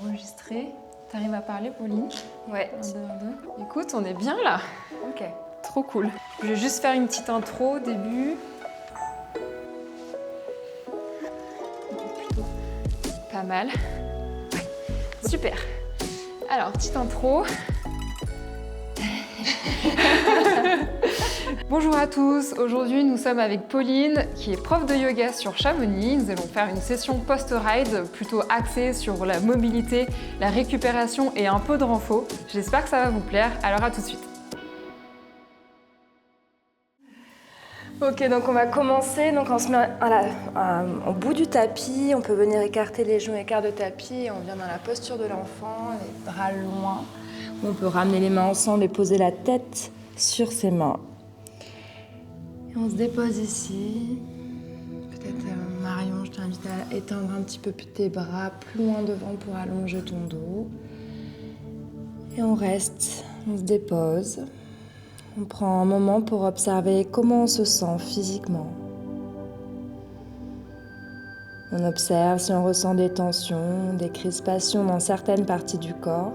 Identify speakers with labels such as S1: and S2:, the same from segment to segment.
S1: enregistré. T'arrives à parler, Pauline?
S2: Ouais.
S1: 1, 2, 1, 2. Écoute, on est bien là.
S2: Ok.
S1: Trop cool. Je vais juste faire une petite intro au début. Plutôt pas mal. Super. Alors, petite intro. Bonjour à tous, aujourd'hui nous sommes avec Pauline qui est prof de yoga sur Chamonix. Nous allons faire une session post-ride plutôt axée sur la mobilité, la récupération et un peu de renfo. J'espère que ça va vous plaire, alors à tout de suite.
S2: Ok, donc on va commencer. Donc on se met au bout du tapis. On peut venir écarter les genoux, écart de tapis. Et on vient dans la posture de l'enfant, les bras loin. On peut ramener les mains ensemble et poser la tête sur ses mains. Et on se dépose ici. Peut-être Marion, je t'invite à étendre un petit peu tes bras plus loin devant pour allonger ton dos. Et on reste, on se dépose. On prend un moment pour observer comment on se sent physiquement. On observe si on ressent des tensions, des crispations dans certaines parties du corps.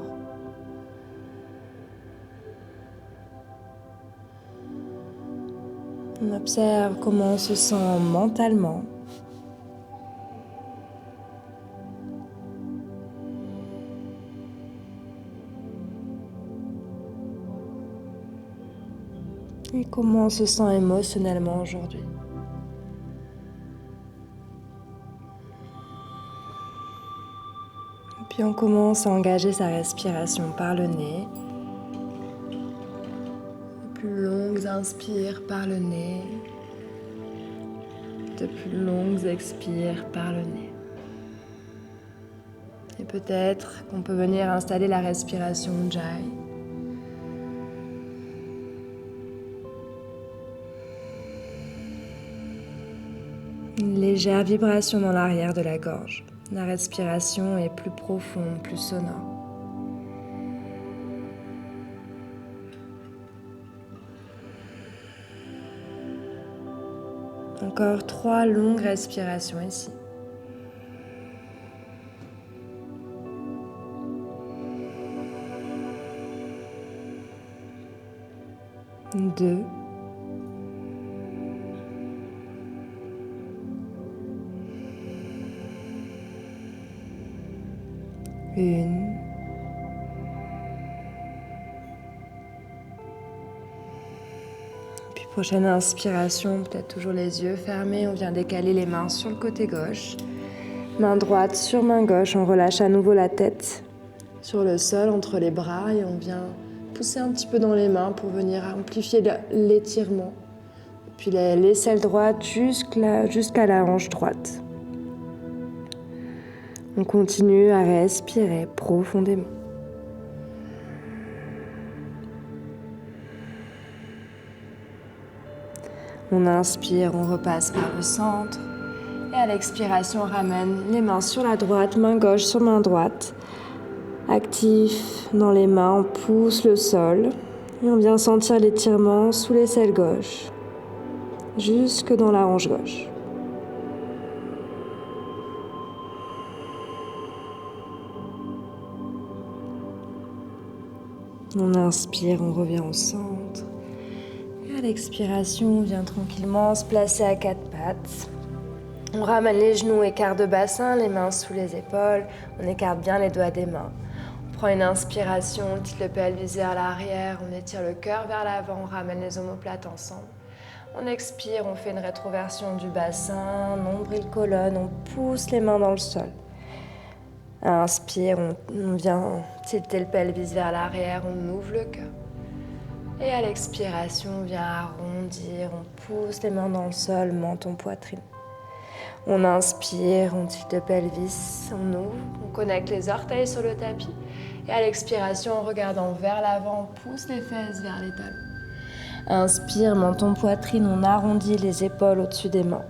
S2: On observe comment on se sent mentalement. Et comment on se sent émotionnellement aujourd'hui. Et puis on commence à engager sa respiration par le nez. De plus longues inspires par le nez. De plus longues expires par le nez. Et peut-être qu'on peut venir installer la respiration Ujjayi. Une légère vibration dans l'arrière de la gorge. La respiration est plus profonde, plus sonore. Encore 3 longues respirations ici. 2. 1. Puis prochaine inspiration, peut-être toujours les yeux fermés, on vient décaler les mains sur le côté gauche. Main droite sur main gauche, on relâche à nouveau la tête sur le sol entre les bras et on vient pousser un petit peu dans les mains pour venir amplifier l'étirement. Puis l'aisselle droite jusqu'à la hanche droite. On continue à respirer profondément. On inspire, on repasse par le centre. Et à l'expiration, on ramène les mains sur la droite, main gauche sur main droite. Actif dans les mains, on pousse le sol. Et on vient sentir l'étirement sous l'aisselle gauche, jusque dans la hanche gauche. On inspire, on revient au centre. Et à l'expiration, on vient tranquillement se placer à 4 pattes. On ramène les genoux, écart de bassin, les mains sous les épaules. On écarte bien les doigts des mains. On prend une inspiration, on tire le pelvis vers l'arrière, on étire le cœur vers l'avant, on ramène les omoplates ensemble. On expire, on fait une rétroversion du bassin, nombril, colonne, on pousse les mains dans le sol. Inspire, on vient tilter le pelvis vers l'arrière, on ouvre le cœur. Et à l'expiration, on vient arrondir, on pousse les mains dans le sol, menton, poitrine. On inspire, on tilte le pelvis, on ouvre, on connecte les orteils sur le tapis. Et à l'expiration, en regardant vers l'avant, on pousse les fesses vers les talons. Inspire, menton, poitrine, on arrondit les épaules au-dessus des mains.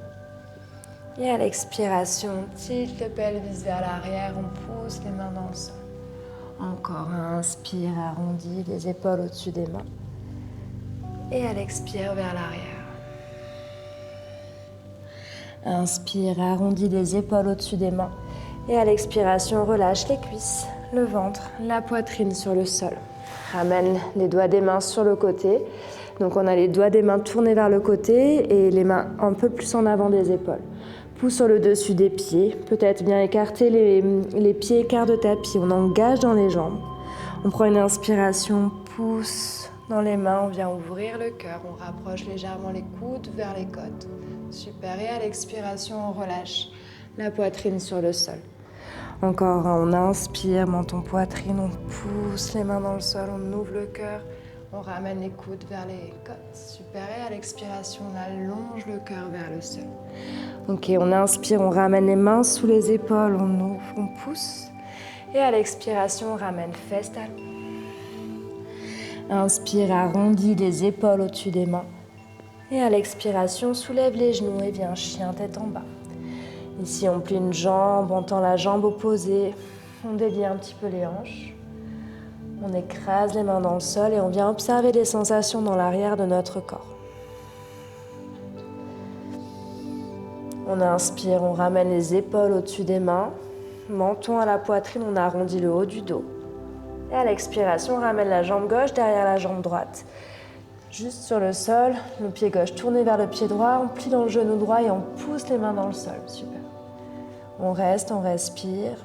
S2: Et à l'expiration, on tilte le pelvis vers l'arrière, on pousse les mains dans le sol. Encore inspire, arrondis les épaules au-dessus des mains. Et à l'expire vers l'arrière. Inspire, arrondis les épaules au-dessus des mains. Et à l'expiration, on relâche les cuisses, le ventre, la poitrine sur le sol. Ramène les doigts des mains sur le côté. Donc on a les doigts des mains tournés vers le côté et les mains un peu plus en avant des épaules. Pouce sur le dessus des pieds, peut-être bien écarter les pieds écart de tapis. On engage dans les jambes. On prend une inspiration, pouce dans les mains, on vient ouvrir le cœur. On rapproche légèrement les coudes vers les côtes. Super, et à l'expiration, on relâche la poitrine sur le sol. Encore, on inspire, menton poitrine, on pousse les mains dans le sol, on ouvre le cœur, on ramène les coudes vers les côtes. Super, et à l'expiration, on allonge le cœur vers le sol. Ok, on inspire, on ramène les mains sous les épaules, on ouvre, on pousse. Et à l'expiration, on ramène fesses talons. Inspire, arrondis les épaules au-dessus des mains. Et à l'expiration, soulève les genoux et viens chien tête en bas. Ici, on plie une jambe, on tend la jambe opposée, on délie un petit peu les hanches. On écrase les mains dans le sol et on vient observer les sensations dans l'arrière de notre corps. On inspire, on ramène les épaules au-dessus des mains, menton à la poitrine, on arrondit le haut du dos. Et à l'expiration, on ramène la jambe gauche derrière la jambe droite. Juste sur le sol, le pied gauche tourné vers le pied droit, on plie dans le genou droit et on pousse les mains dans le sol. Super. On reste, on respire.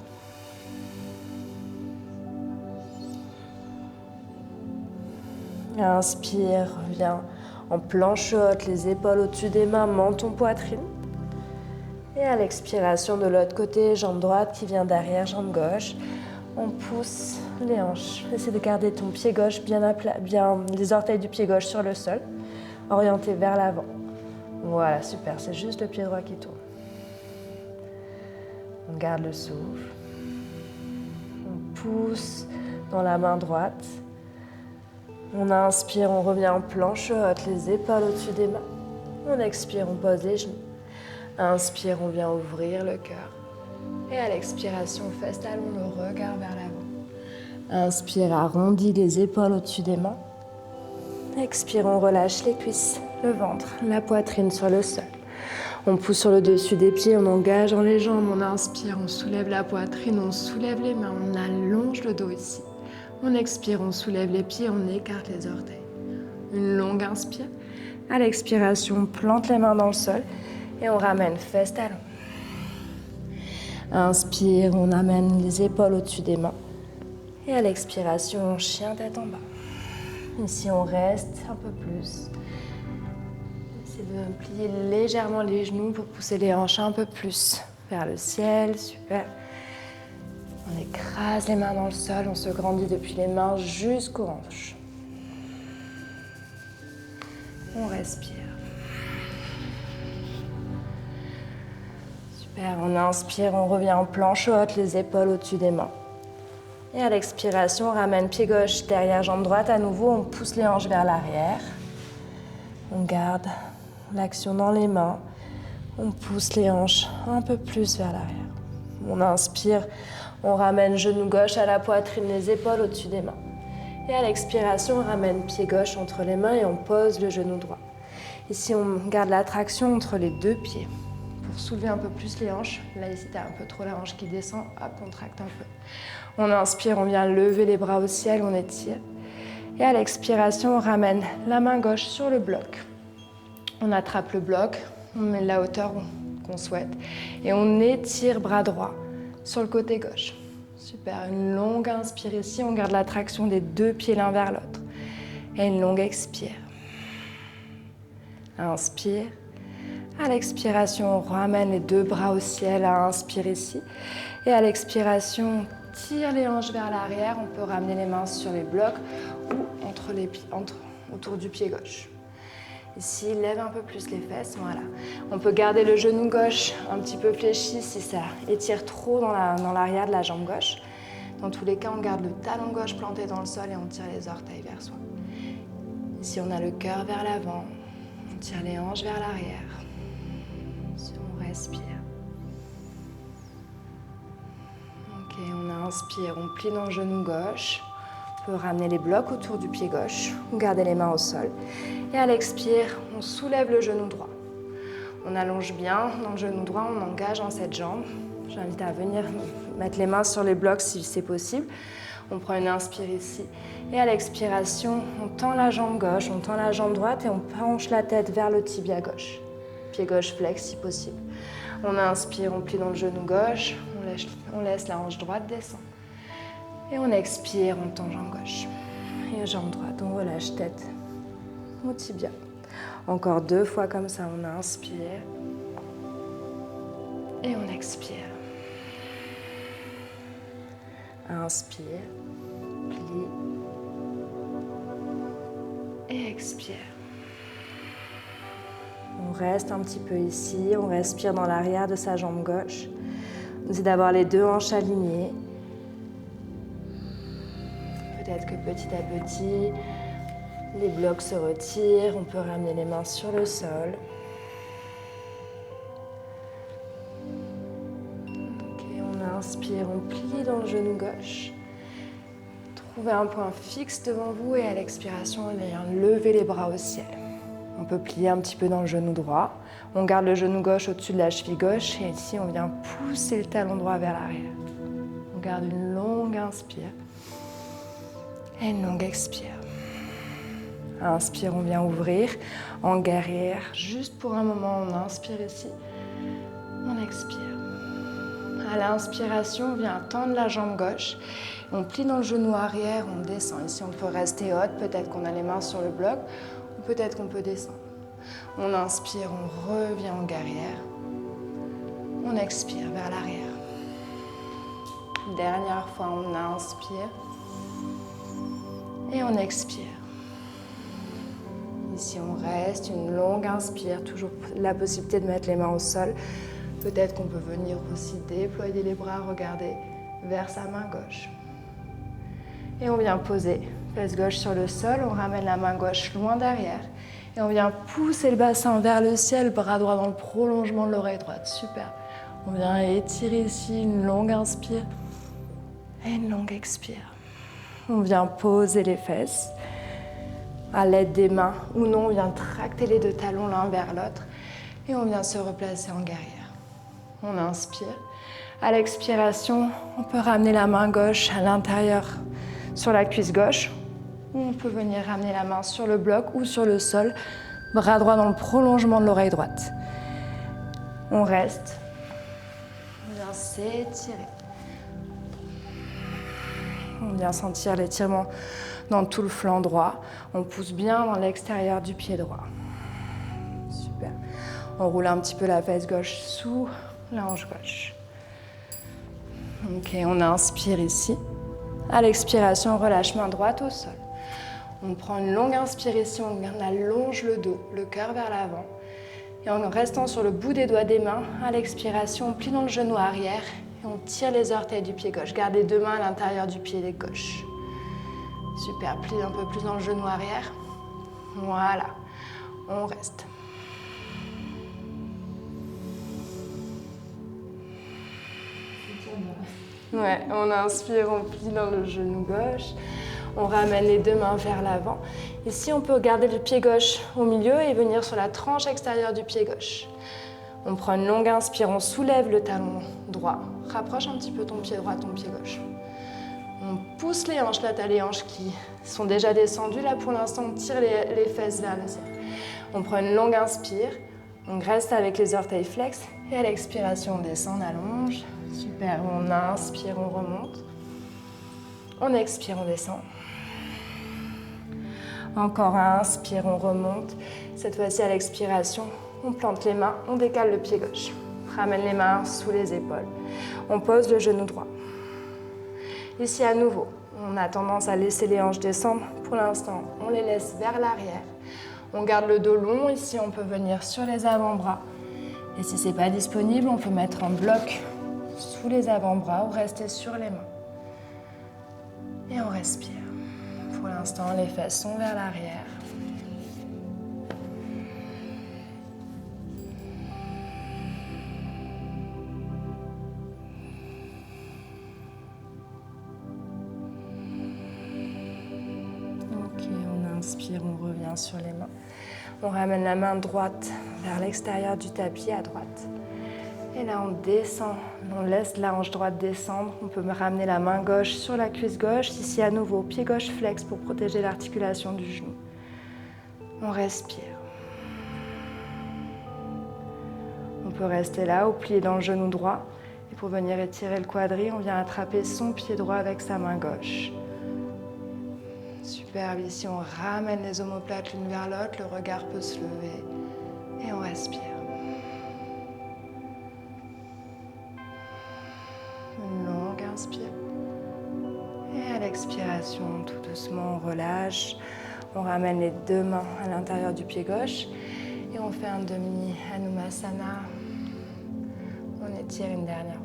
S2: Inspire, reviens en planche haute, les épaules au-dessus des mains, menton, poitrine. Et à l'expiration de l'autre côté, jambe droite qui vient derrière, jambe gauche. On pousse les hanches. Essaie de garder ton pied gauche bien les orteils du pied gauche sur le sol, orientés vers l'avant. Voilà, super, c'est juste le pied droit qui tourne. On garde le souffle. On pousse dans la main droite. On inspire, on revient en planche haute, les épaules au-dessus des mains. On expire, on pose les genoux. Inspire, on vient ouvrir le cœur. Et à l'expiration, fesses talons, le regard vers l'avant. Inspire, arrondis les épaules au-dessus des mains. Expire, on relâche les cuisses, le ventre, la poitrine sur le sol. On pousse sur le dessus des pieds, on engage dans les jambes, on inspire, on soulève la poitrine, on soulève les mains, on allonge le dos ici. On expire, on soulève les pieds, on écarte les orteils. Une longue inspire. À l'expiration, on plante les mains dans le sol et on ramène fesses talons. Inspire, on amène les épaules au-dessus des mains. Et à l'expiration, on chien tête en bas. Ici, on reste un peu plus. Essayez de plier légèrement les genoux pour pousser les hanches un peu plus vers le ciel. Super. On écrase les mains dans le sol, on se grandit depuis les mains jusqu'aux hanches. On respire. Super, on inspire, on revient en planche haute, les épaules au-dessus des mains. Et à l'expiration, on ramène pied gauche derrière jambe droite. À nouveau, on pousse les hanches vers l'arrière. On garde l'action dans les mains. On pousse les hanches un peu plus vers l'arrière. On inspire, on ramène genou gauche à la poitrine, les épaules au-dessus des mains. Et à l'expiration, on ramène pied gauche entre les mains et on pose le genou droit. Ici, on garde la traction entre les deux pieds pour soulever un peu plus les hanches. Là, ici, tu as un peu trop la hanche qui descend. Hop, contracte un peu. On inspire, on vient lever les bras au ciel, on étire. Et à l'expiration, on ramène la main gauche sur le bloc. On attrape le bloc, on met la hauteur qu'on souhaite. Et on étire bras droit sur le côté gauche. Super, une longue inspire ici, on garde la traction des deux pieds l'un vers l'autre. Et une longue expire. Inspire. À l'expiration, on ramène les deux bras au ciel, inspire ici. Et à l'expiration, on tire les hanches vers l'arrière. On peut ramener les mains sur les blocs ou autour du pied gauche. Ici, lève un peu plus les fesses, voilà. On peut garder le genou gauche un petit peu fléchi si ça étire trop dans l'arrière de la jambe gauche. Dans tous les cas, on garde le talon gauche planté dans le sol et on tire les orteils vers soi. Ici, on a le cœur vers l'avant. On tire les hanches vers l'arrière. Ici, on respire. Ok, on inspire, on plie dans le genou gauche. On peut ramener les blocs autour du pied gauche ou garder les mains au sol. Et à l'expire, on soulève le genou droit. On allonge bien dans le genou droit, on engage dans cette jambe. J'invite à venir mettre les mains sur les blocs si c'est possible. On prend une inspire ici. Et à l'expiration, on tend la jambe gauche, on tend la jambe droite et on penche la tête vers le tibia gauche. Pied gauche flex si possible. On inspire, on plie dans le genou gauche, on laisse la hanche droite descendre. Et on expire, on tend jambe gauche. Et jambe droite, on relâche tête au tibia. Encore 2 fois comme ça, on inspire. Et on expire. Inspire, plie. Et expire. On reste un petit peu ici, on respire dans l'arrière de sa jambe gauche. On essaie d'avoir les 2 hanches alignées. Peut-être que petit à petit, les blocs se retirent, on peut ramener les mains sur le sol. Ok, on inspire, on plie dans le genou gauche. Trouvez un point fixe devant vous et à l'expiration, on vient lever les bras au ciel. On peut plier un petit peu dans le genou droit. On garde le genou gauche au-dessus de la cheville gauche et ici, on vient pousser le talon droit vers l'arrière. On garde une longue inspire et une longue expire. Inspire, on vient ouvrir en guerrière. Juste pour un moment, on inspire ici. On expire. À l'inspiration, on vient tendre la jambe gauche. On plie dans le genou arrière, on descend. Ici, on peut rester haute. Peut-être qu'on a les mains sur le bloc ou peut-être qu'on peut descendre. On inspire, on revient en guerrière. On expire vers l'arrière. Dernière fois, on inspire et on expire. Ici, on reste, une longue inspire, toujours la possibilité de mettre les mains au sol. Peut-être qu'on peut venir aussi déployer les bras, regarder vers sa main gauche. Et on vient poser fesse gauche sur le sol, on ramène la main gauche loin derrière. Et on vient pousser le bassin vers le ciel, bras droit dans le prolongement de l'oreille droite. Super. On vient étirer ici, une longue inspire et une longue expire. On vient poser les fesses. À l'aide des mains ou non, on vient tracter les 2 talons l'un vers l'autre et on vient se replacer en guerrière. On inspire. À l'expiration, on peut ramener la main gauche à l'intérieur sur la cuisse gauche ou on peut venir ramener la main sur le bloc ou sur le sol, bras droit dans le prolongement de l'oreille droite. On reste. On vient s'étirer. On vient sentir l'étirement dans tout le flanc droit. On pousse bien dans l'extérieur du pied droit. Super. On roule un petit peu la fesse gauche sous la hanche gauche. Ok, on inspire ici. À l'expiration, on relâche main droite au sol. On prend une longue inspire ici, on allonge le dos, le cœur vers l'avant. Et en restant sur le bout des doigts des mains, à l'expiration, on plie dans le genou arrière et on tire les orteils du pied gauche. Gardez 2 mains à l'intérieur du pied gauche. Super, plie un peu plus dans le genou arrière. Voilà, on reste. Ouais, on inspire, on plie dans le genou gauche. On ramène les 2 mains vers l'avant. Ici, on peut garder le pied gauche au milieu et venir sur la tranche extérieure du pied gauche. On prend une longue inspire, on soulève le talon droit. Rapproche un petit peu ton pied droit, ton pied gauche. On pousse les hanches, là t'as les hanches qui sont déjà descendues. Là pour l'instant on tire les fesses vers le ciel. On prend une longue inspire, on reste avec les orteils flex et à l'expiration on descend, on allonge. Super, on inspire, on remonte. On expire, on descend. Encore un inspire, on remonte. Cette fois-ci à l'expiration, on plante les mains, on décale le pied gauche. Ramène les mains sous les épaules. On pose le genou droit. Ici à nouveau, on a tendance à laisser les hanches descendre. Pour l'instant, on les laisse vers l'arrière. On garde le dos long. Ici, on peut venir sur les avant-bras. Et si ce n'est pas disponible, on peut mettre un bloc sous les avant-bras ou rester sur les mains. Et on respire. Pour l'instant, les fesses sont vers l'arrière. Inspire, on revient sur les mains. On ramène la main droite vers l'extérieur du tapis à droite. Et là, on descend, on laisse la hanche droite descendre. On peut ramener la main gauche sur la cuisse gauche. Ici, à nouveau, pied gauche flex pour protéger l'articulation du genou. On respire. On peut rester là ou plier dans le genou droit. Et pour venir étirer le quadri, on vient attraper son pied droit avec sa main gauche. Superbe. Ici, on ramène les omoplates l'une vers l'autre. Le regard peut se lever. Et on respire. Une longue inspire. Et à l'expiration, tout doucement, on relâche. On ramène les deux mains à l'intérieur du pied gauche. Et on fait un demi Anusasana. On étire une dernière fois.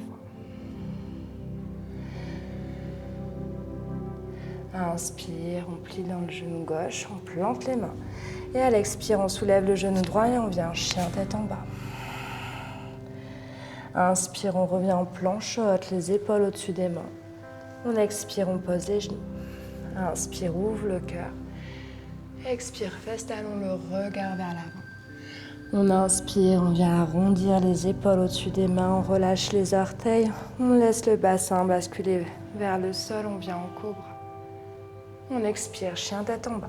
S2: Inspire, on plie dans le genou gauche, on plante les mains. Et à l'expire, on soulève le genou droit et on vient chien tête en bas. Inspire, on revient en planche haute, les épaules au-dessus des mains. On expire, on pose les genoux. Inspire, ouvre le cœur. Expire, fesse talon, le regard vers l'avant. On inspire, on vient arrondir les épaules au-dessus des mains, on relâche les orteils, on laisse le bassin basculer vers le sol, on vient en cobra. On expire, chien tête en bas.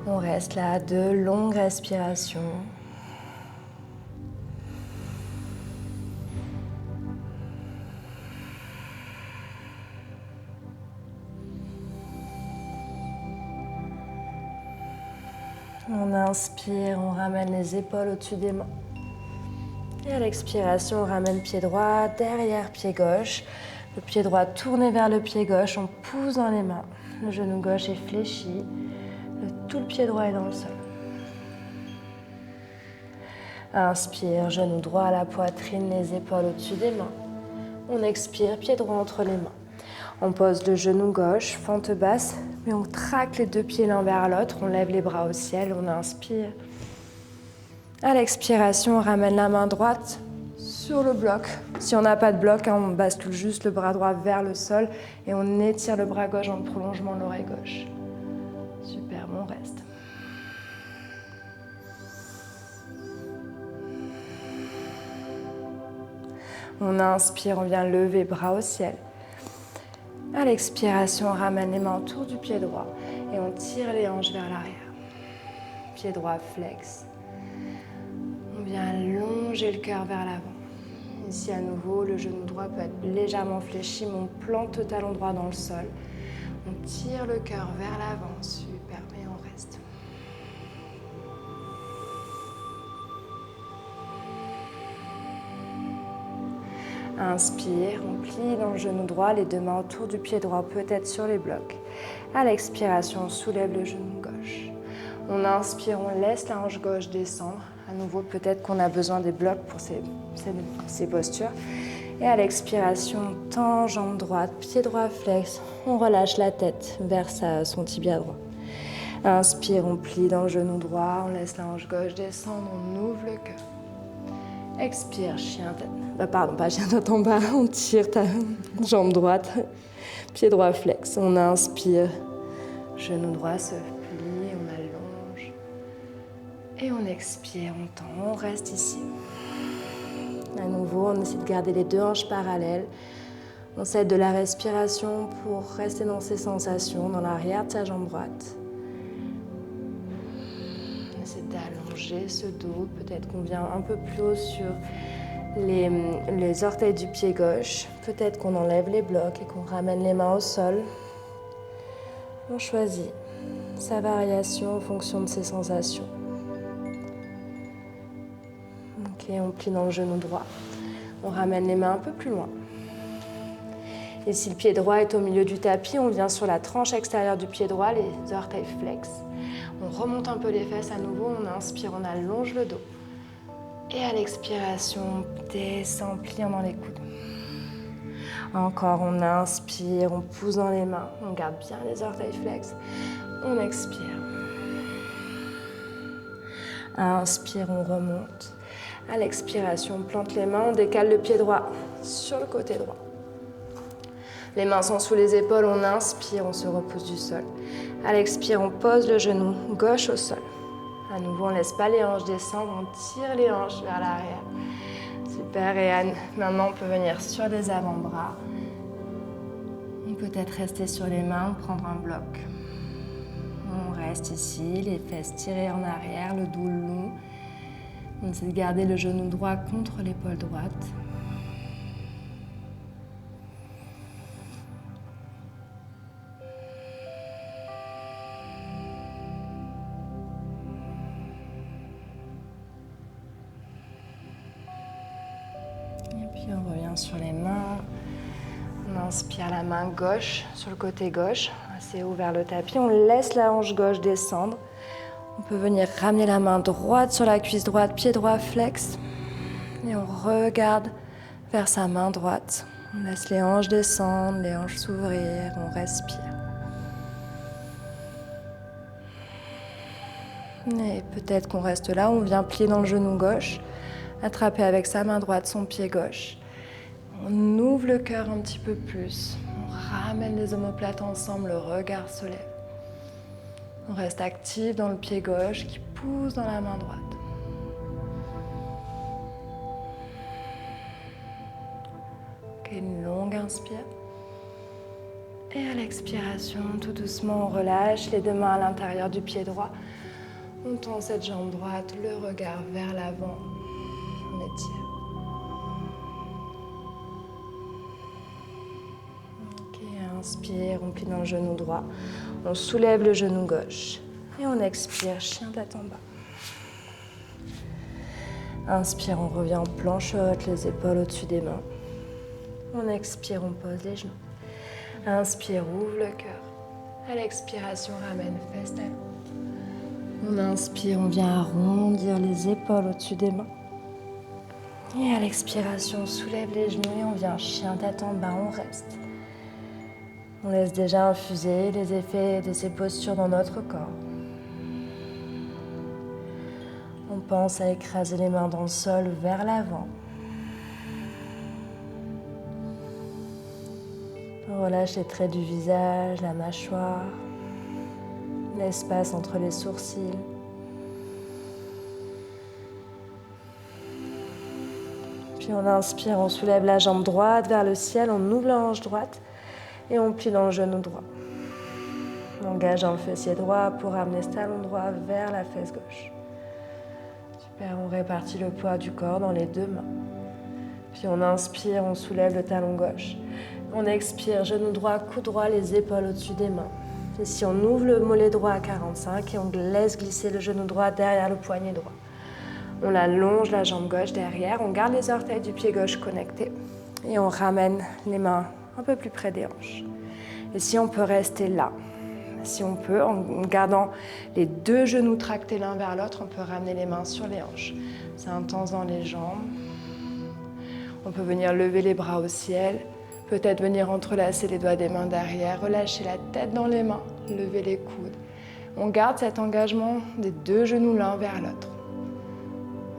S2: On reste là, 2 longues respirations. On inspire, on ramène les épaules au-dessus des mains. Et à l'expiration, on ramène pied droit derrière pied gauche. Le pied droit tourné vers le pied gauche, on pousse dans les mains. Le genou gauche est fléchi. Tout le pied droit est dans le sol. Inspire, genou droit à la poitrine, les épaules au-dessus des mains. On expire, pied droit entre les mains. On pose le genou gauche, fente basse, mais on traque les 2 pieds l'un vers l'autre. On lève les bras au ciel, on inspire. À l'expiration, on ramène la main droite sur le bloc. Si on n'a pas de bloc, on bascule juste le bras droit vers le sol et on étire le bras gauche en prolongement de l'oreille gauche. Super, on reste. On inspire, on vient lever bras au ciel. À l'expiration, on ramène les mains autour du pied droit et on tire les hanches vers l'arrière. Pied droit flex. On vient longer le cœur vers l'avant. Ici, à nouveau, le genou droit peut être légèrement fléchi, mais on plante le talon droit dans le sol. On tire le cœur vers l'avant. Super, et on reste. Inspire, on plie dans le genou droit, les 2 mains autour du pied droit, peut-être sur les blocs. À l'expiration, on soulève le genou gauche. On inspire, on laisse la hanche gauche descendre. À nouveau, peut-être qu'on a besoin des blocs pour ces postures. Et à l'expiration, on tend jambe droite, pied droit flex. On relâche la tête vers son tibia droit. Inspire, on plie dans le genou droit, on laisse la hanche gauche descendre, on ouvre le cœur. Expire, chien tête. Pas chien tête en bas. On tire ta jambe droite, pied droit flex. On inspire, genou droit se plie, on allonge. Et on expire, on tend, on reste ici. À nouveau, on essaie de garder les 2 hanches parallèles. On s'aide de la respiration pour rester dans ces sensations, dans l'arrière de sa jambe droite. On essaie d'allonger ce dos. Peut-être qu'on vient un peu plus haut sur les orteils du pied gauche. Peut-être qu'on enlève les blocs et qu'on ramène les mains au sol. On choisit sa variation en fonction de ses sensations. Ok, on plie dans le genou droit. On ramène les mains un peu plus loin. Et si le pied droit est au milieu du tapis, on vient sur la tranche extérieure du pied droit, les orteils flex. On remonte un peu les fesses à nouveau, on inspire, on allonge le dos. Et à l'expiration, on descend, pliant dans les coudes. Encore, on inspire, on pousse dans les mains, on garde bien les orteils flex. On expire. Inspire, on remonte. À l'expiration, on plante les mains, on décale le pied droit sur le côté droit. Les mains sont sous les épaules, on inspire, on se repousse du sol. À l'expire, on pose le genou gauche au sol. À nouveau, on ne laisse pas les hanches descendre, on tire les hanches vers l'arrière. Super, et maintenant on peut venir sur les avant-bras. On peut peut-être rester sur les mains, prendre un bloc. On reste ici, les fesses tirées en arrière, le dos long. On essaie de garder le genou droit contre l'épaule droite. Et puis on revient sur les mains. On inspire la main gauche sur le côté gauche, assez haut vers le tapis. On laisse la hanche gauche descendre. On peut venir ramener la main droite sur la cuisse droite, pied droit flex. Et on regarde vers sa main droite. On laisse les hanches descendre, les hanches s'ouvrir, on respire. Et peut-être qu'on reste là, on vient plier dans le genou gauche, attraper avec sa main droite son pied gauche. On ouvre le cœur un petit peu plus, on ramène les omoplates ensemble, le regard se lève. On reste actif dans le pied gauche qui pousse dans la main droite. Ok, une longue inspire. Et à l'expiration, tout doucement, on relâche les deux mains à l'intérieur du pied droit. On tend cette jambe droite, le regard vers l'avant. On étire. Inspire, on plie dans le genou droit. On soulève le genou gauche. Et on expire, chien tête en bas. Inspire, on revient en planche haute, les épaules au-dessus des mains. On expire, on pose les genoux. Inspire, ouvre le cœur. À l'expiration, ramène fesses talons. On inspire, on vient arrondir les épaules au-dessus des mains. Et à l'expiration, on soulève les genoux et on vient chien tête en bas, on reste. On laisse déjà infuser les effets de ces postures dans notre corps. On pense à écraser les mains dans le sol vers l'avant. On relâche les traits du visage, la mâchoire, l'espace entre les sourcils. Puis on inspire, on soulève la jambe droite vers le ciel, on ouvre la hanche droite. Et on plie dans le genou droit. On engage dans le fessier droit pour ramener ce talon droit vers la fesse gauche. Super, on répartit le poids du corps dans les deux mains. Puis on inspire, on soulève le talon gauche. On expire, genou droit, coude droit, les épaules au-dessus des mains. Ici, on ouvre le mollet droit à 45 et on laisse glisser le genou droit derrière le poignet droit. On allonge la jambe gauche derrière, on garde les orteils du pied gauche connectés et on ramène les mains un peu plus près des hanches. Et si on peut rester là, si on peut, en gardant les deux genoux tractés l'un vers l'autre, on peut ramener les mains sur les hanches. C'est intense dans les jambes. On peut venir lever les bras au ciel, peut-être venir entrelacer les doigts des mains derrière, relâcher la tête dans les mains, lever les coudes. On garde cet engagement des deux genoux l'un vers l'autre.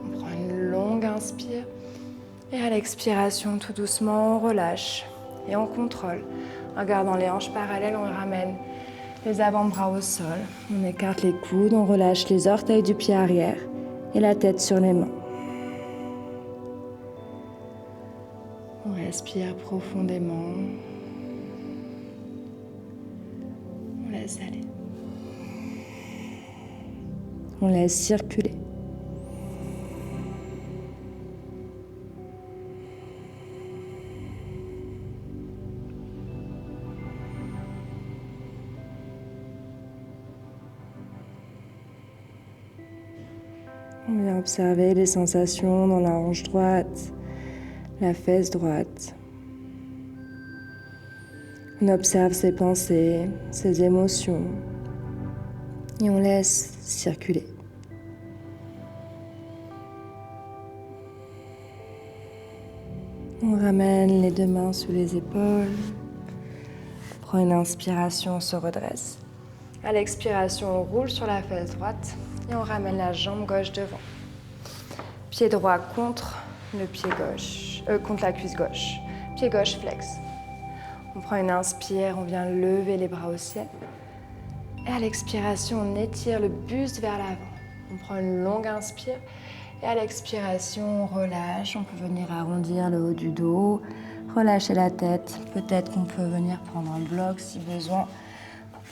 S2: On prend une longue inspire et à l'expiration, tout doucement, on relâche. Et on contrôle. En gardant les hanches parallèles, on ramène les avant-bras au sol. On écarte les coudes, on relâche les orteils du pied arrière et la tête sur les mains. On respire profondément. On laisse aller. On laisse circuler. On vient observer les sensations dans la hanche droite, la fesse droite. On observe ses pensées, ses émotions et on laisse circuler. On ramène les deux mains sous les épaules. On prend une inspiration, on se redresse. À l'expiration, on roule sur la fesse droite. Et on ramène la jambe gauche devant. Pied droit contre le pied gauche, contre la cuisse gauche. Pied gauche flex. On prend une inspire, on vient lever les bras au ciel. Et à l'expiration, on étire le buste vers l'avant. On prend une longue inspire et à l'expiration, on relâche. On peut venir arrondir le haut du dos, relâcher la tête. Peut-être qu'on peut venir prendre un bloc si besoin.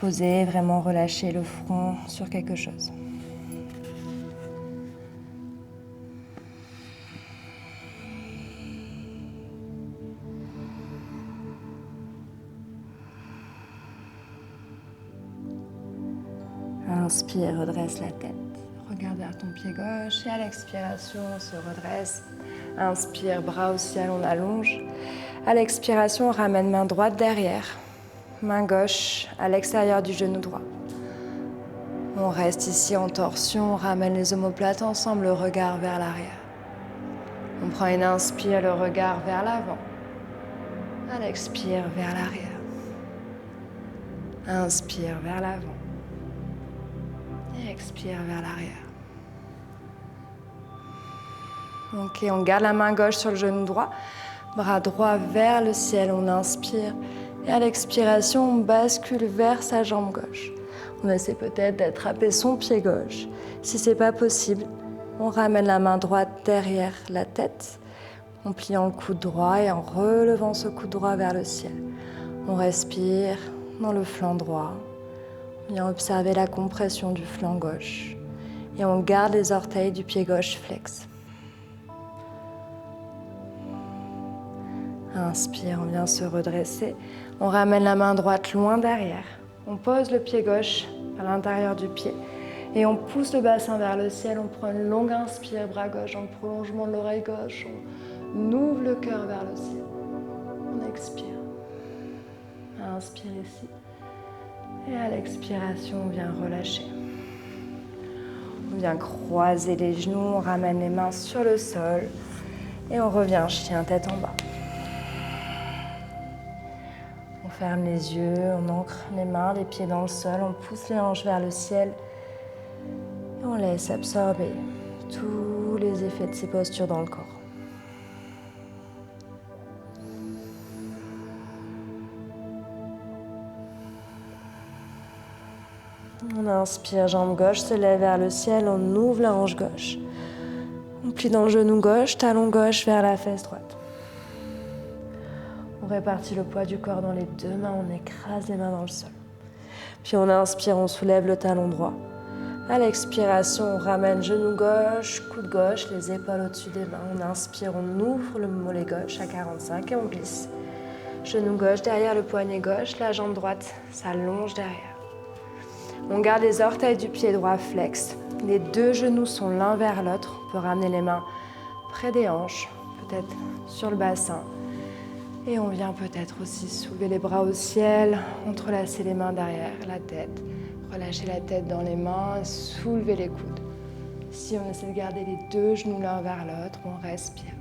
S2: Poser, vraiment relâcher le front sur quelque chose. Inspire, redresse la tête. Regarde vers ton pied gauche et à l'expiration, on se redresse. Inspire, bras au ciel, on allonge. À l'expiration, on ramène main droite derrière. Main gauche à l'extérieur du genou droit. On reste ici en torsion, on ramène les omoplates ensemble, le regard vers l'arrière. On prend une inspire, le regard vers l'avant. À l'expire, vers l'arrière. Inspire vers l'avant. Et expire vers l'arrière. Ok, on garde la main gauche sur le genou droit. Bras droit vers le ciel, on inspire. Et à l'expiration, on bascule vers sa jambe gauche. On essaie peut-être d'attraper son pied gauche. Si ce n'est pas possible, on ramène la main droite derrière la tête, en pliant le coude droit et en relevant ce coude droit vers le ciel. On respire dans le flanc droit. On vient observer la compression du flanc gauche. Et on garde les orteils du pied gauche flex. Inspire, on vient se redresser. On ramène la main droite loin derrière. On pose le pied gauche à l'intérieur du pied. Et on pousse le bassin vers le ciel. On prend une longue inspire, bras gauche, en prolongement de l'oreille gauche. On ouvre le cœur vers le ciel. On expire. Inspire ici. Et à l'expiration, on vient relâcher. On vient croiser les genoux. On ramène les mains sur le sol. Et on revient chien tête en bas. On ferme les yeux, on ancre les mains, les pieds dans le sol, on pousse les hanches vers le ciel et on laisse absorber tous les effets de ces postures dans le corps. On inspire, jambe gauche se lève vers le ciel, on ouvre la hanche gauche. On plie dans le genou gauche, talon gauche vers la fesse droite. On répartit le poids du corps dans les deux mains, on écrase les mains dans le sol. Puis on inspire, on soulève le talon droit. À l'expiration, on ramène genou gauche, coude gauche, les épaules au-dessus des mains. On inspire, on ouvre le mollet gauche à 45 et on glisse. Genou gauche derrière le poignet gauche, la jambe droite s'allonge derrière. On garde les orteils du pied droit flex. Les deux genoux sont l'un vers l'autre. On peut ramener les mains près des hanches, peut-être sur le bassin. Et on vient peut-être aussi soulever les bras au ciel, entrelacer les mains derrière la tête, relâcher la tête dans les mains, soulever les coudes. Si on essaie de garder les deux genoux l'un vers l'autre, on respire.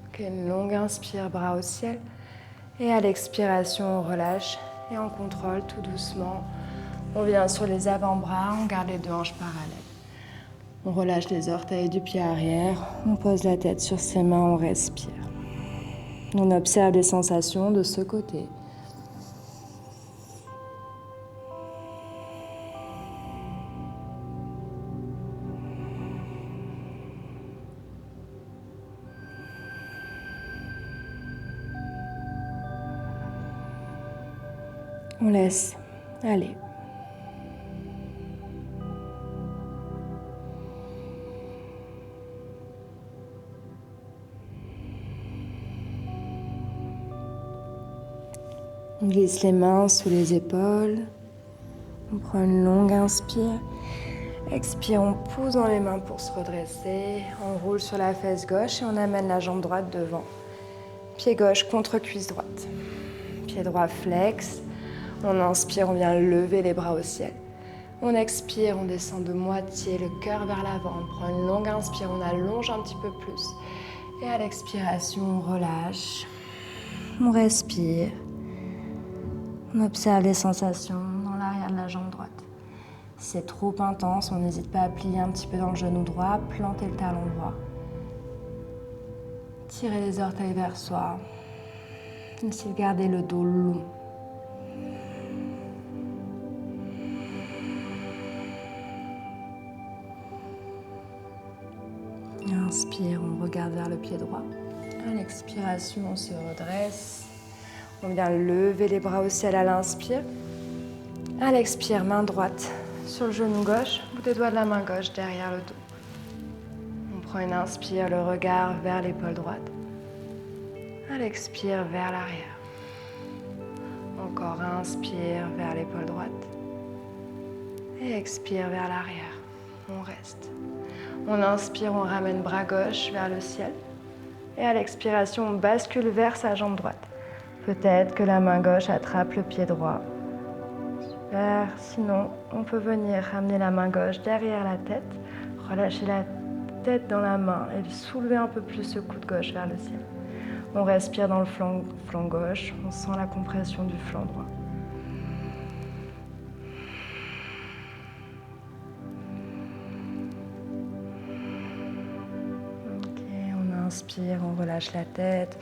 S2: Ok, une longue inspire, bras au ciel. Et à l'expiration, on relâche et on contrôle tout doucement. On vient sur les avant-bras, on garde les deux hanches parallèles. On relâche les orteils du pied arrière, on pose la tête sur ses mains, on respire. On observe les sensations de ce côté. On laisse aller. On glisse les mains sous les épaules. On prend une longue inspire. Expire, on pousse dans les mains pour se redresser. On roule sur la fesse gauche et on amène la jambe droite devant. Pied gauche contre cuisse droite. Pied droit flex. On inspire, on vient lever les bras au ciel. On expire, on descend de moitié, le cœur vers l'avant. On prend une longue inspire, on allonge un petit peu plus. Et à l'expiration, on relâche. On respire. On observe les sensations dans l'arrière de la jambe droite. Si c'est trop intense, on n'hésite pas à plier un petit peu dans le genou droit, planter le talon droit. Tirer les orteils vers soi. Essayez de garder le dos long. inspire, on regarde vers le pied droit. À l'expiration, on se redresse. On vient lever les bras au ciel à l'inspire. À l'expire, main droite sur le genou gauche, bout des doigts de la main gauche derrière le dos. On prend une inspire, le regard vers l'épaule droite. À l'expire, vers l'arrière. Encore inspire vers l'épaule droite. Et expire vers l'arrière. On reste. On inspire, on ramène bras gauche vers le ciel. Et à l'expiration, on bascule vers sa jambe droite. Peut-être que la main gauche attrape le pied droit. Super. Sinon, on peut venir ramener la main gauche derrière la tête, relâcher la tête dans la main et soulever un peu plus le coude gauche vers le ciel. On respire dans le flanc gauche, on sent la compression du flanc droit. Ok, on inspire, on relâche la tête.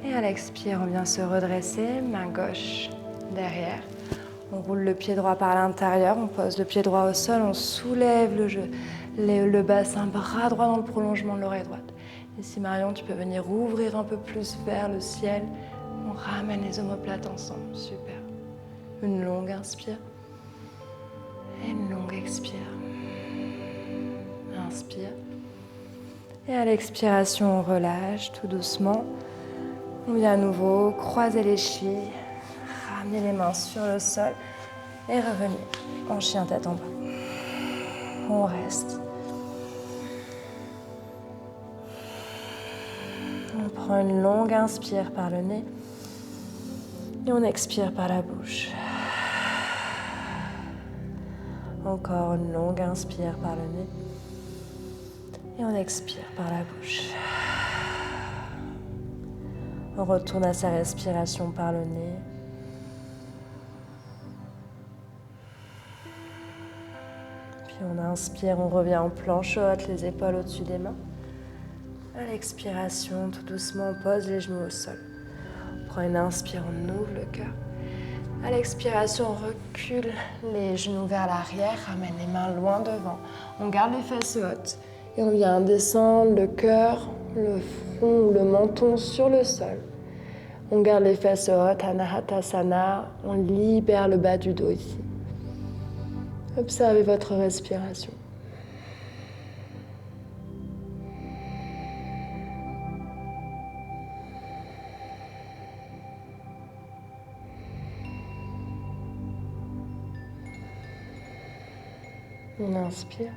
S2: Et à l'expire, on vient se redresser, main gauche derrière. On roule le pied droit par l'intérieur, on pose le pied droit au sol, on soulève le bassin, bras droit dans le prolongement de l'oreille droite. Ici, Marion, tu peux venir ouvrir un peu plus vers le ciel. On ramène les omoplates ensemble, super. Une longue inspire et une longue expire. Inspire. Et à l'expiration, on relâche tout doucement. On vient à nouveau croiser les chevilles, ramener les mains sur le sol et revenir en chien tête en bas. On reste. On prend une longue inspire par le nez et on expire par la bouche. Encore une longue inspire par le nez et on expire par la bouche. On retourne à sa respiration par le nez. Puis on inspire, on revient en planche haute, les épaules au-dessus des mains. À l'expiration, tout doucement, on pose les genoux au sol. On prend une inspire, on ouvre le cœur. À l'expiration, on recule les genoux vers l'arrière, ramène les mains loin devant. On garde les fesses hautes et on vient descendre le cœur, le front ou le menton sur le sol. On garde les fesses hautes, Anahatasana, on libère le bas du dos ici. Observez votre respiration. On inspire.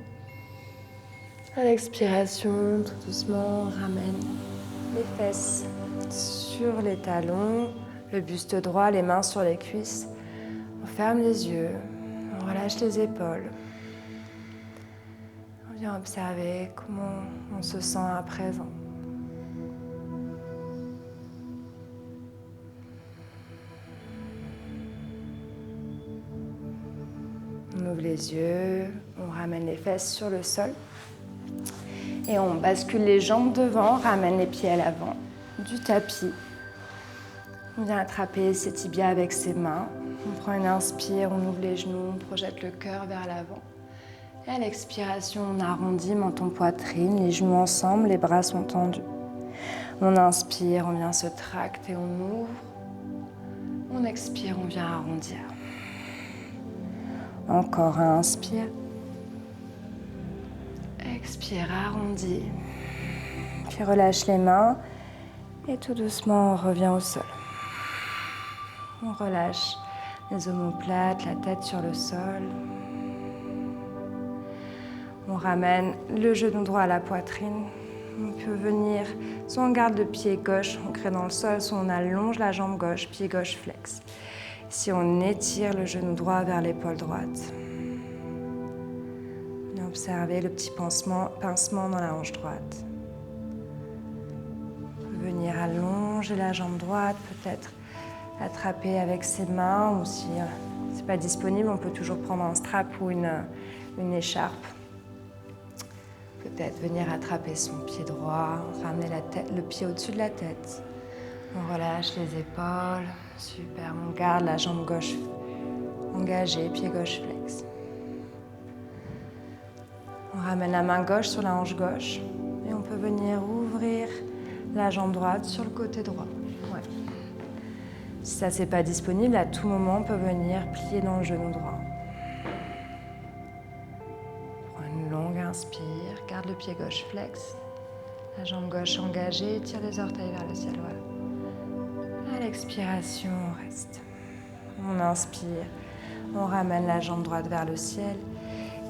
S2: À l'expiration, tout doucement, on ramène les fesses sur les talons, le buste droit, les mains sur les cuisses. On ferme les yeux, on relâche les épaules. On vient observer comment on se sent à présent. On ouvre les yeux, on ramène les fesses sur le sol et on bascule les jambes devant, ramène les pieds à l'avant du tapis. On vient attraper ses tibias avec ses mains. On prend une inspire, on ouvre les genoux, on projette le cœur vers l'avant. Et à l'expiration, on arrondit menton poitrine, les genoux ensemble, les bras sont tendus. On inspire, on vient se tracter, on ouvre. On expire, on vient arrondir. Encore un inspire. Expire, arrondis. Puis relâche les mains et tout doucement on revient au sol. On relâche les omoplates, la tête sur le sol. On ramène le genou droit à la poitrine. On peut venir, soit on garde le pied gauche ancré dans le sol, soit on allonge la jambe gauche, pied gauche flex. Si on étire le genou droit vers l'épaule droite. Et observez le petit pincement dans la hanche droite. Venir allonger la jambe droite, peut-être attraper avec ses mains, ou si c'est pas disponible, on peut toujours prendre un strap ou une écharpe. Peut-être venir attraper son pied droit, ramener le pied au-dessus de la tête. On relâche les épaules, super, on garde la jambe gauche engagée, pied gauche flex. On ramène la main gauche sur la hanche gauche et on peut venir ouvrir la jambe droite sur le côté droit. Ouais. Si ça c'est pas disponible, à tout moment, on peut venir plier dans le genou droit. Prends une longue inspire, garde le pied gauche flex, la jambe gauche engagée, tire les orteils vers le ciel, voilà. À l'expiration, on reste. On inspire, on ramène la jambe droite vers le ciel.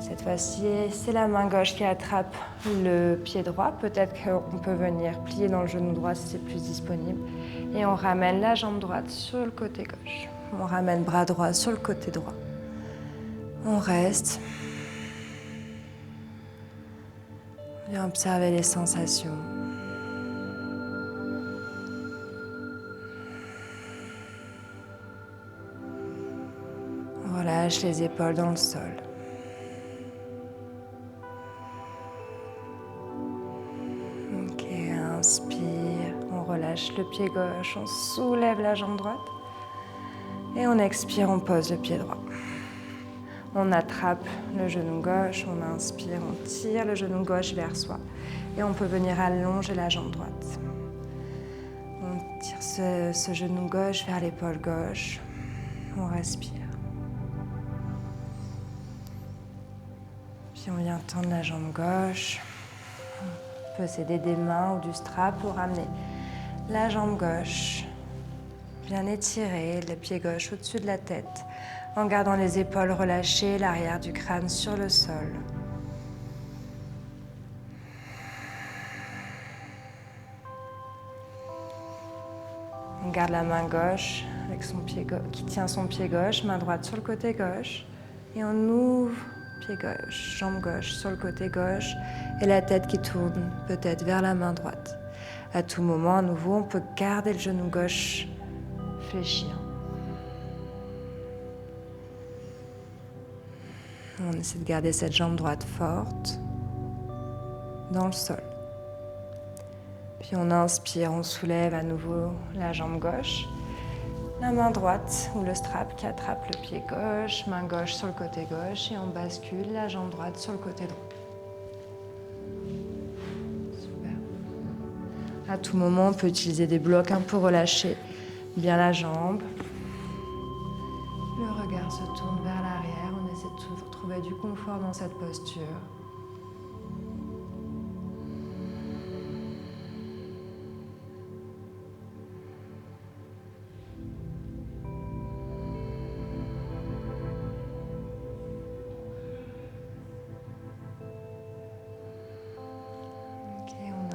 S2: Cette fois-ci, c'est la main gauche qui attrape le pied droit. Peut-être qu'on peut venir plier dans le genou droit si c'est plus disponible. Et on ramène la jambe droite sur le côté gauche. On ramène bras droit sur le côté droit. On reste. On vient observer les sensations. On relâche les épaules dans le sol. Inspire, on relâche le pied gauche, on soulève la jambe droite et on expire, on pose le pied droit. On attrape le genou gauche, on inspire, on tire le genou gauche vers soi et on peut venir allonger la jambe droite. On tire ce genou gauche vers l'épaule gauche, on respire. Puis on vient tendre la jambe gauche. On peut s'aider des mains ou du strap pour ramener la jambe gauche, bien étirer le pied gauche au-dessus de la tête, en gardant les épaules relâchées, l'arrière du crâne sur le sol. On garde la main gauche avec son pied qui tient son pied gauche, main droite sur le côté gauche, et on ouvre pied gauche, jambe gauche sur le côté gauche et la tête qui tourne peut-être vers la main droite. À tout moment, à nouveau, on peut garder le genou gauche fléchi. On essaie de garder cette jambe droite forte dans le sol. Puis on inspire, on soulève à nouveau la jambe gauche. La main droite ou le strap qui attrape le pied gauche, main gauche sur le côté gauche et on bascule la jambe droite sur le côté droit. Super. À tout moment, on peut utiliser des blocs pour relâcher bien la jambe. Le regard se tourne vers l'arrière, on essaie de trouver du confort dans cette posture.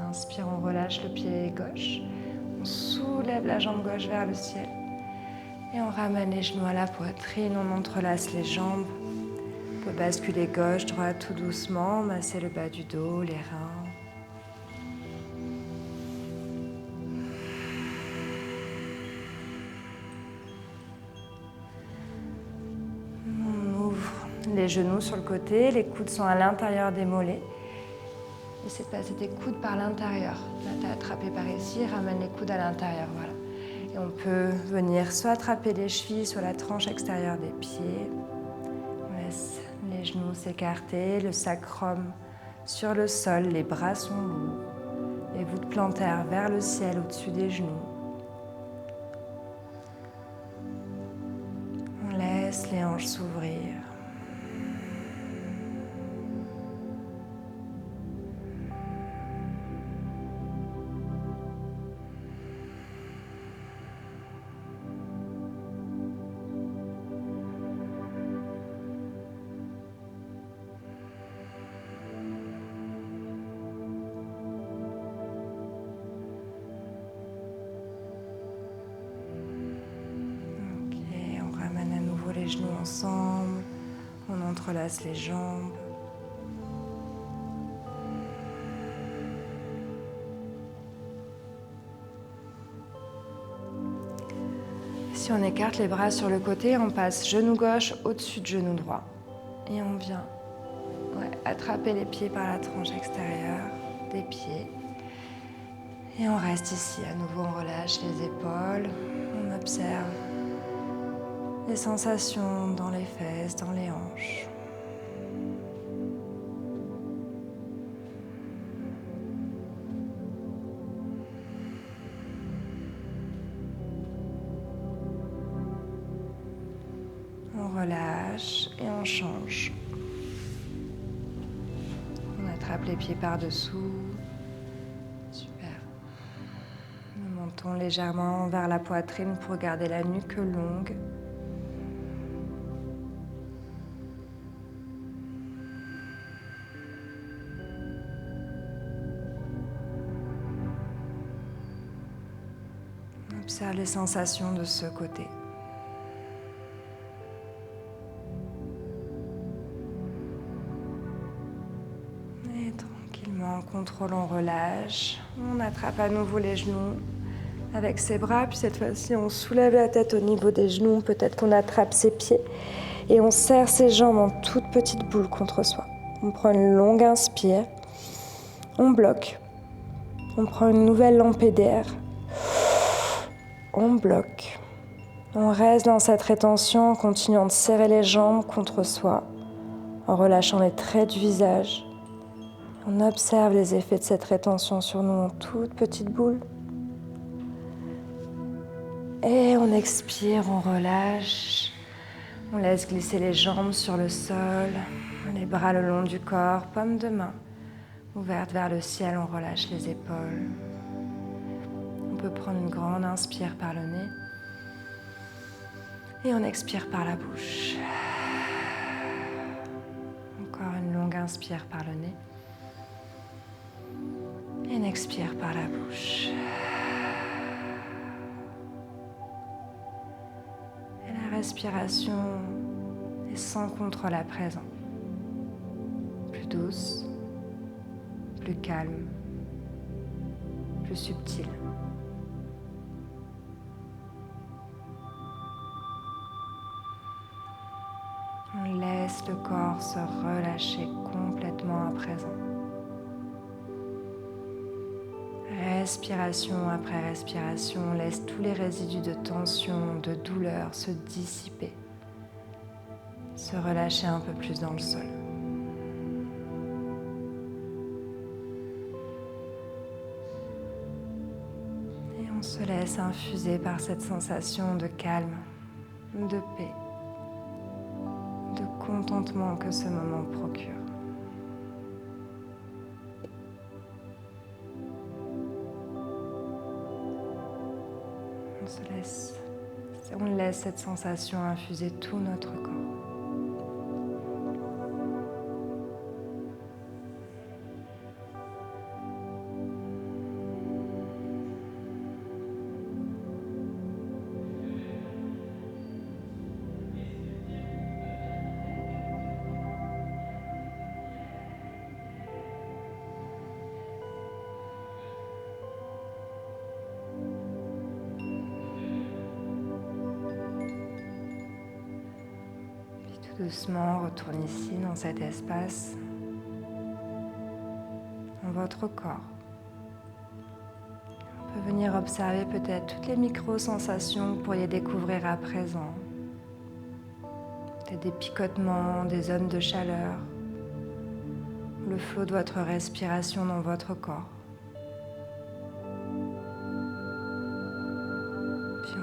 S2: Inspire, on relâche le pied gauche, on soulève la jambe gauche vers le ciel et on ramène les genoux à la poitrine, on entrelace les jambes, on peut basculer gauche, droite tout doucement, masser le bas du dos, les reins. On ouvre les genoux sur le côté, les coudes sont à l'intérieur des mollets. Essaie de passer tes coudes par l'intérieur. Là, tu as attrapé par ici, ramène les coudes à l'intérieur, voilà. Et on peut venir soit attraper les chevilles, soit la tranche extérieure des pieds. On laisse les genoux s'écarter, le sacrum sur le sol, les bras sont lourds. Les voûtes plantaires vers le ciel au-dessus des genoux. On laisse les hanches s'ouvrir. Les genoux ensemble, on entrelace les jambes. Si on écarte les bras sur le côté, on passe genou gauche au-dessus de genou droit. Et on vient attraper les pieds par la tranche extérieure des pieds. Et on reste ici. À nouveau, on relâche les épaules, on observe les sensations dans les fesses, dans les hanches. On relâche et on change. On attrape les pieds par-dessous. Super. Nous montons légèrement vers la poitrine pour garder la nuque longue. On observe les sensations de ce côté. Et tranquillement, en contrôle, on relâche. On attrape à nouveau les genoux avec ses bras. Puis cette fois-ci, on soulève la tête au niveau des genoux. Peut-être qu'on attrape ses pieds. Et on serre ses jambes en toute petite boule contre soi. On prend une longue inspire. On bloque. On prend une nouvelle lampée d'air. On bloque. On reste dans cette rétention en continuant de serrer les jambes contre soi, en relâchant les traits du visage. On observe les effets de cette rétention sur nous en toute petite boule. Et on expire, on relâche. On laisse glisser les jambes sur le sol, les bras le long du corps, paume de main ouverte vers le ciel, on relâche les épaules. On peut prendre une grande inspire par le nez et on expire par la bouche. Encore une longue inspire par le nez et une expire par la bouche. Et la respiration est sans contrôle à présent. Plus douce, plus calme, plus subtile. On laisse le corps se relâcher complètement à présent. Respiration après respiration, on laisse tous les résidus de tension, de douleur se dissiper, se relâcher un peu plus dans le sol. Et on se laisse infuser par cette sensation de calme, de paix, de contentement que ce moment procure. On laisse cette sensation infuser tout notre corps. Doucement, on retourne ici, dans cet espace, dans votre corps. On peut venir observer peut-être toutes les micro-sensations que vous pourriez découvrir à présent. Peut-être des picotements, des zones de chaleur, le flot de votre respiration dans votre corps. Puis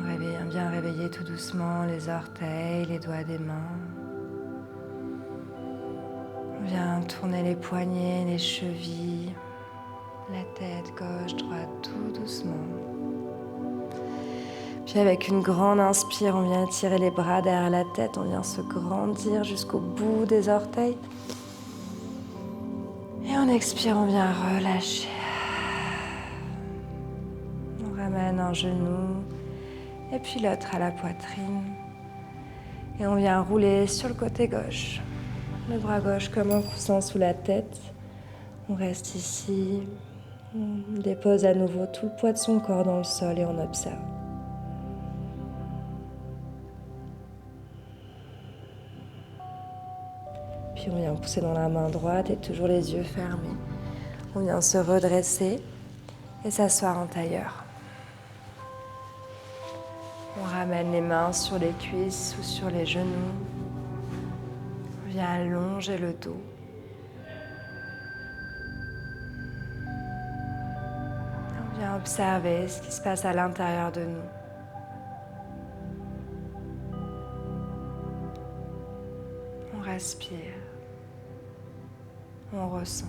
S2: on vient réveiller tout doucement les orteils, les doigts des mains. On vient tourner les poignets, les chevilles, la tête gauche, droite, tout doucement. Puis avec une grande inspire, on vient étirer les bras derrière la tête, on vient se grandir jusqu'au bout des orteils. Et on expire, on vient relâcher. On ramène un genou et puis l'autre à la poitrine. Et on vient rouler sur le côté gauche. Le bras gauche comme un coussin sous la tête. On reste ici. On dépose à nouveau tout le poids de son corps dans le sol et on observe. Puis on vient pousser dans la main droite et toujours les yeux fermés. On vient se redresser et s'asseoir en tailleur. On ramène les mains sur les cuisses ou sur les genoux. On vient allonger le dos. On vient observer ce qui se passe à l'intérieur de nous. respire. On ressent.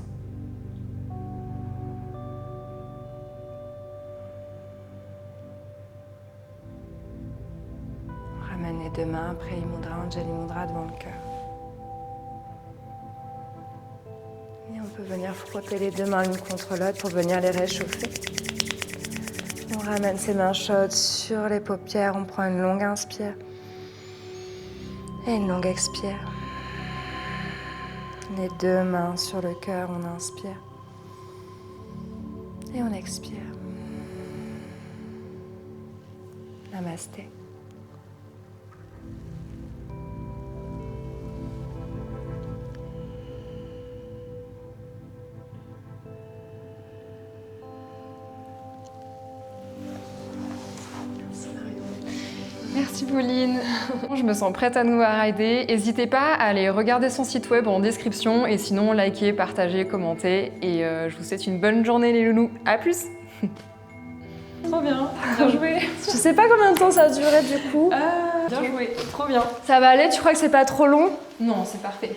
S2: On ramène les deux mains, Prehi Mudra, Anjali Mudra devant le cœur. Et on peut venir frotter les deux mains l'une contre l'autre pour venir les réchauffer. On ramène ses mains chaudes sur les paupières, on prend une longue inspire et une longue expire. Les deux mains sur le cœur, on inspire et on expire. Namasté.
S1: Merci Pauline. Je me sens prête à nouveau à rider. N'hésitez pas à aller regarder son site web en description et sinon likez, partagez, commentez. Et je vous souhaite une bonne journée les loulous. À plus. Trop bien, bien joué.
S2: Je sais pas combien de temps ça a duré du coup.
S1: Bien joué, trop bien.
S2: Ça va aller, tu crois que c'est pas trop long?
S1: Non, c'est parfait.